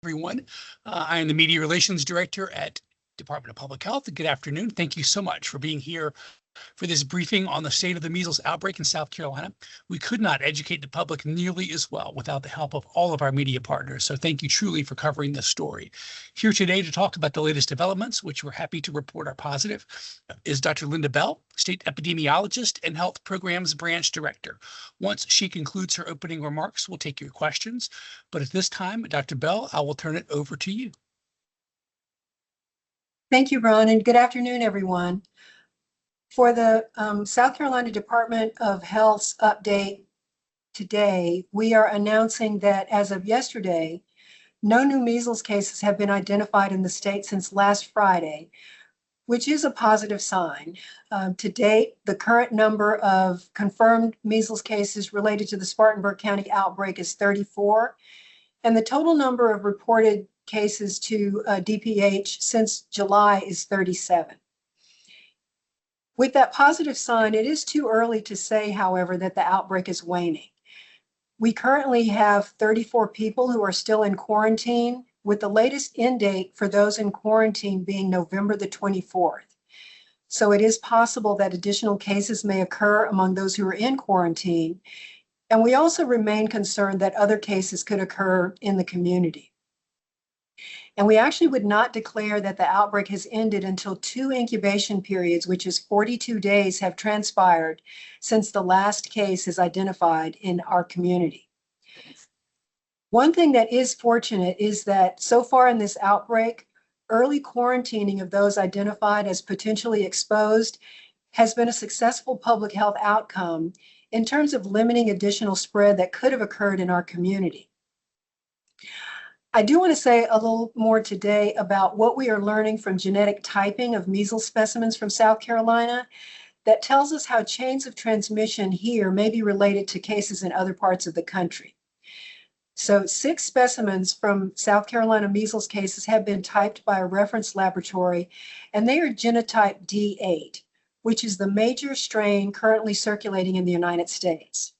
everyone. I am the Media Relations Director at Department of Public Health. Good afternoon. Thank you so much for being here for this briefing on the state of the measles outbreak in South Carolina. We could not educate the public nearly as well without the help of all of our media partners. So thank you truly for covering this story. Here today to talk about the latest developments, which we're happy to report are positive, is Dr. Linda Bell, State Epidemiologist and Health Programs Branch Director. Once she concludes her opening remarks, we'll take your questions. But at this time, Dr. Bell, I will turn it over to you. Thank you, Ron, and good afternoon, everyone. For the South Carolina Department of Health's update today, we are announcing that as of yesterday, no new measles cases have been identified in the state since last Friday, which is a positive sign. To date, the current number of confirmed measles cases related to the Spartanburg County outbreak is 34, and the total number of reported cases to DPH since July is 37. With that positive sign, it is too early to say, however, that the outbreak is waning. We currently have 34 people who are still in quarantine, with the latest end date for those in quarantine being November the 24th. So it is possible that additional cases may occur among those who are in quarantine. And we also remain concerned that other cases could occur in the community. And we actually would not declare that the outbreak has ended until 2 incubation periods, which is 42 days, have transpired since the last case is identified in our community. One thing that is fortunate is that so far in this outbreak, early quarantining of those identified as potentially exposed has been a successful public health outcome in terms of limiting additional spread that could have occurred in our community. I do want to say a little more today about what we are learning from genetic typing of measles specimens from South Carolina that tells us how chains of transmission here may be related to cases in other parts of the country. So 6 specimens from South Carolina measles cases have been typed by a reference laboratory, and they are genotype D8, which is the major strain currently circulating in the United States.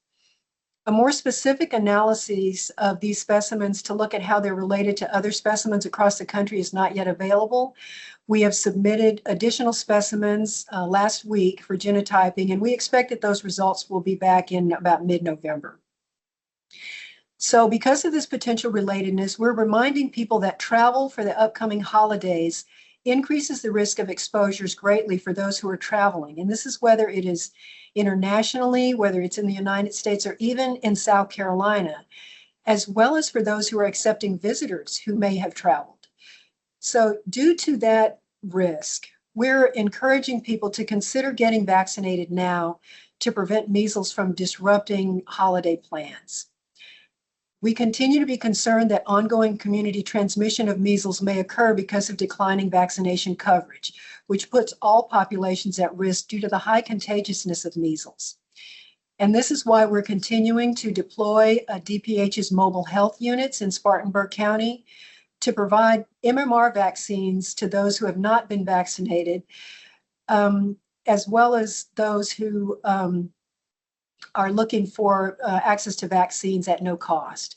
A more specific analysis of these specimens to look at how they're related to other specimens across the country is not yet available. We have submitted additional specimens last week for genotyping, and we expect that those results will be back in about mid-November. So because of this potential relatedness, we're reminding people that travel for the upcoming holidays increases the risk of exposures greatly for those who are traveling. And this is whether it is internationally, whether it's in the United States or even in South Carolina, as well as for those who are accepting visitors who may have traveled. So due to that risk, we're encouraging people to consider getting vaccinated now to prevent measles from disrupting holiday plans. We continue to be concerned that ongoing community transmission of measles may occur because of declining vaccination coverage, which puts all populations at risk due to the high contagiousness of measles. And this is why we're continuing to deploy DPH's mobile health units in Spartanburg County to provide MMR vaccines to those who have not been vaccinated, as well as those who are looking for access to vaccines at no cost.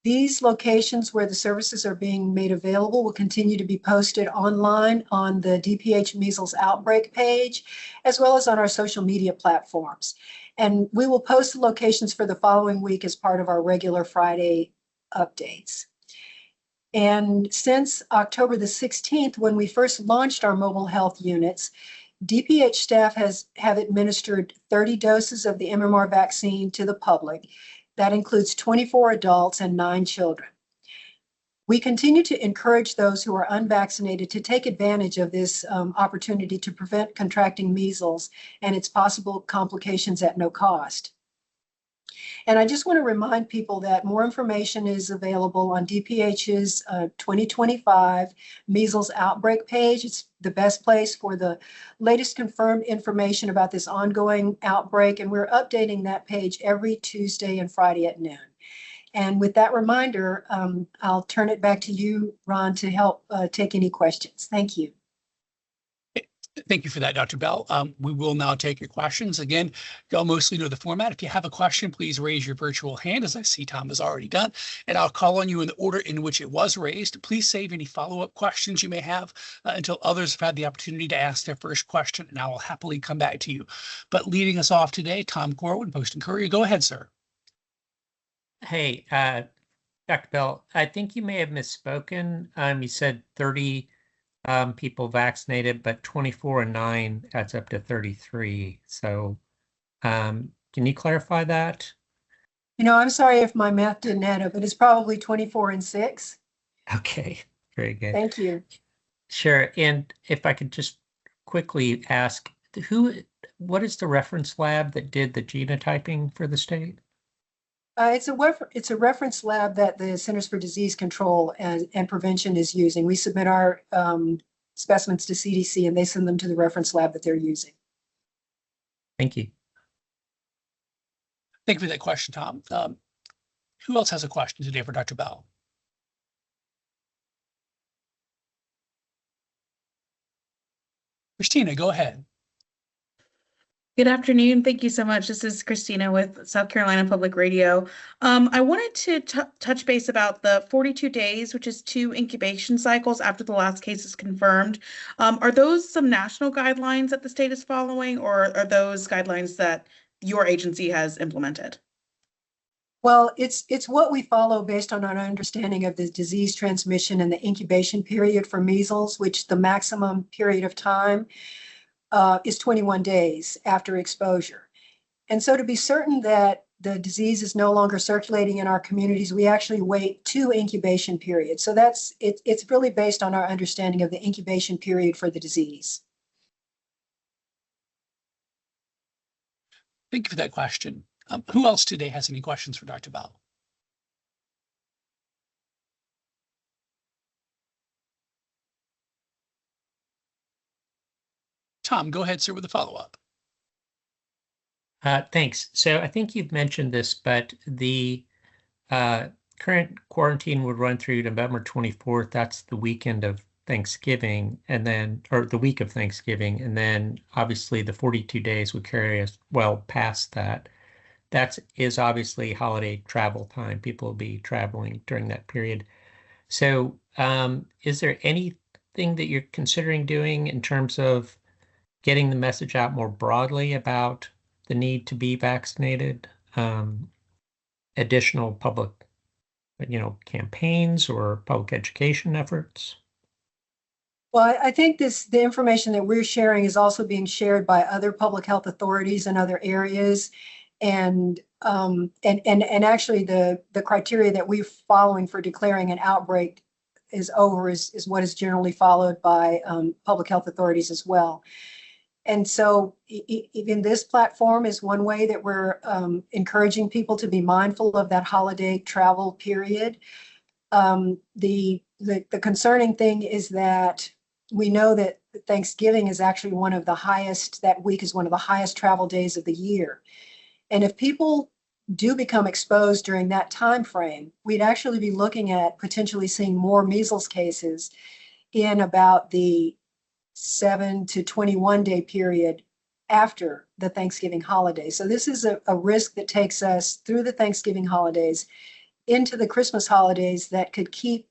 These locations where the services are being made available will continue to be posted online on the DPH measles outbreak page, as well as on our social media platforms. And we will post the locations for the following week as part of our regular Friday updates. And since October the 16th, when we first launched our mobile health units, DPH staff have administered 30 doses of the MMR vaccine to the public. That includes 24 adults and 9 children. We continue to encourage those who are unvaccinated to take advantage of this opportunity to prevent contracting measles and its possible complications at no cost. And I just want to remind people that more information is available on DPH's 2025 measles outbreak page. It's the best place for the latest confirmed information about this ongoing outbreak, and we're updating that page every Tuesday and Friday at noon. And with that reminder, I'll turn it back to you, Ron, to help take any questions. Thank you. Thank you for that, Dr. Bell. We will now take your questions. Again, y'all mostly know the format. If you have a question, please raise your virtual hand, as I see Tom has already done, and I'll call on you in the order in which it was raised. Please save any follow-up questions you may have until others have had the opportunity to ask their first question, and I will happily come back to you. But leading us off today, Tom Corwin, Post and Courier. Go ahead, sir. Hey, Dr. Bell, I think you may have misspoken. You said 30 people vaccinated, but 24 and 9 adds up to 33. So can you clarify that? I'm sorry if my math didn't add up, but it's probably 24 and 6. Okay, very good. Thank you. Sure. And if I could just quickly ask, what is the reference lab that did the genotyping for the state? It's a reference lab that the Centers for Disease Control and Prevention is using. We submit our specimens to CDC and they send them to the reference lab that they're using. Thank you. Thank you for that question, Tom. Who else has a question today for Dr. Bell? Christina, go ahead. Good afternoon. Thank you so much. This is Christina with South Carolina Public Radio. I wanted to touch base about the 42 days, which is 2 incubation cycles after the last case is confirmed. Are those some national guidelines that the state is following, or are those guidelines that your agency has implemented? Well, it's what we follow based on our understanding of the disease transmission and the incubation period for measles, which the maximum period of time is 21 days after exposure. And so to be certain that the disease is no longer circulating in our communities, we actually wait 2 incubation periods. So it's really based on our understanding of the incubation period for the disease. Thank you for that question. Who else today has any questions for Dr. Bell? Tom, go ahead, sir, with a follow-up. Thanks. So I think you've mentioned this, but the current quarantine would run through November 24th. That's the weekend of Thanksgiving, and then, or the week of Thanksgiving, and then obviously the 42 days would carry us well past that. That is obviously holiday travel time. People will be traveling during that period. So is there anything that you're considering doing in terms of getting the message out more broadly about the need to be vaccinated, additional public, campaigns or public education efforts? Well, I think the information that we're sharing is also being shared by other public health authorities in other areas. And actually the criteria that we're following for declaring an outbreak is what is generally followed by public health authorities as well. And so even this platform is one way that we're encouraging people to be mindful of that holiday travel period. The concerning thing is that we know that Thanksgiving is actually that week is one of the highest travel days of the year. And if people do become exposed during that time frame, we'd actually be looking at potentially seeing more measles cases in about the 7 to 21 day period after the Thanksgiving holiday. So this is a risk that takes us through the Thanksgiving holidays into the Christmas holidays that could keep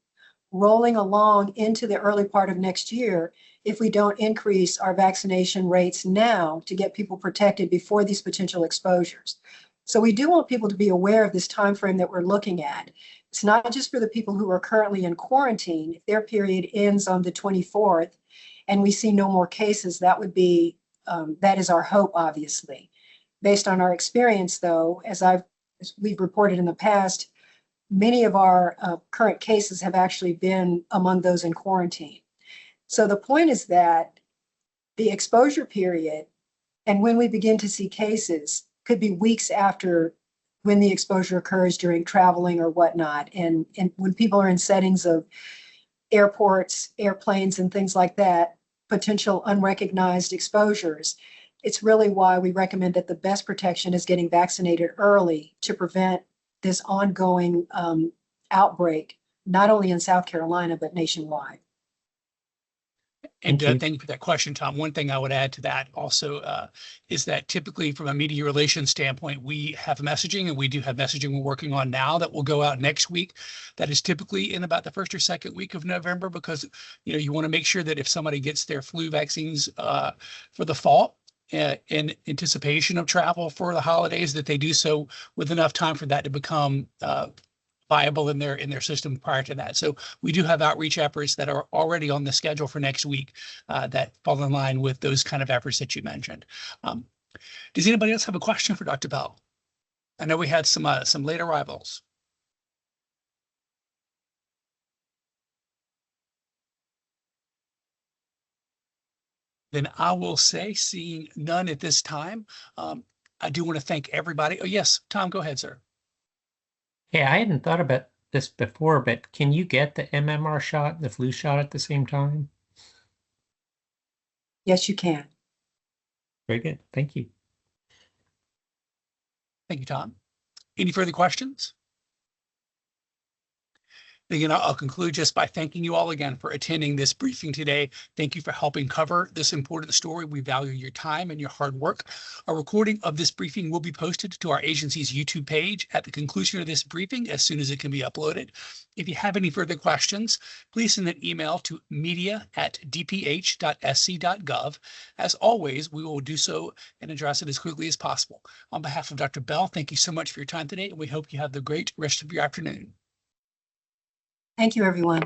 rolling along into the early part of next year if we don't increase our vaccination rates now to get people protected before these potential exposures. So we do want people to be aware of this time frame that we're looking at. It's not just for the people who are currently in quarantine. If their period ends on the 24th and we see no more cases, that is our hope, obviously. Based on our experience, though, as we've reported in the past, many of our current cases have actually been among those in quarantine. So the point is that the exposure period and when we begin to see cases could be weeks after when the exposure occurs during traveling or whatnot. And when people are in settings of airports, airplanes, and things like that, potential unrecognized exposures, it's really why we recommend that the best protection is getting vaccinated early to prevent this ongoing outbreak, not only in South Carolina, but nationwide. And Thank you. thank you for that question, Tom. One thing I would add to that also is that typically from a media relations standpoint, we have messaging, and we do have messaging we're working on now that will go out next week. That is typically in about the first or second week of November, because you want to make sure that if somebody gets their flu vaccines for the fall, in anticipation of travel for the holidays, that they do so with enough time for that to become viable in their system prior to that. So we do have outreach efforts that are already on the schedule for next week that fall in line with those kind of efforts that you mentioned. Does anybody else have a question for Dr. Bell? I know we had some late arrivals. Then I will say, seeing none at this time, I do want to thank everybody. Oh, yes, Tom, go ahead, sir. Hey, I hadn't thought about this before, but can you get the MMR shot, the flu shot at the same time? Yes, you can. Very good. Thank you. Thank you, Tom. Any further questions? Again, I'll conclude just by thanking you all again for attending this briefing today. Thank you for helping cover this important story. We value your time and your hard work. A recording of this briefing will be posted to our agency's YouTube page at the conclusion of this briefing as soon as it can be uploaded. If you have any further questions, please send an email to media@dph.sc.gov. As always, we will do so and address it as quickly as possible. On behalf of Dr. Bell, thank you so much for your time today, and we hope you have the great rest of your afternoon. Thank you, everyone.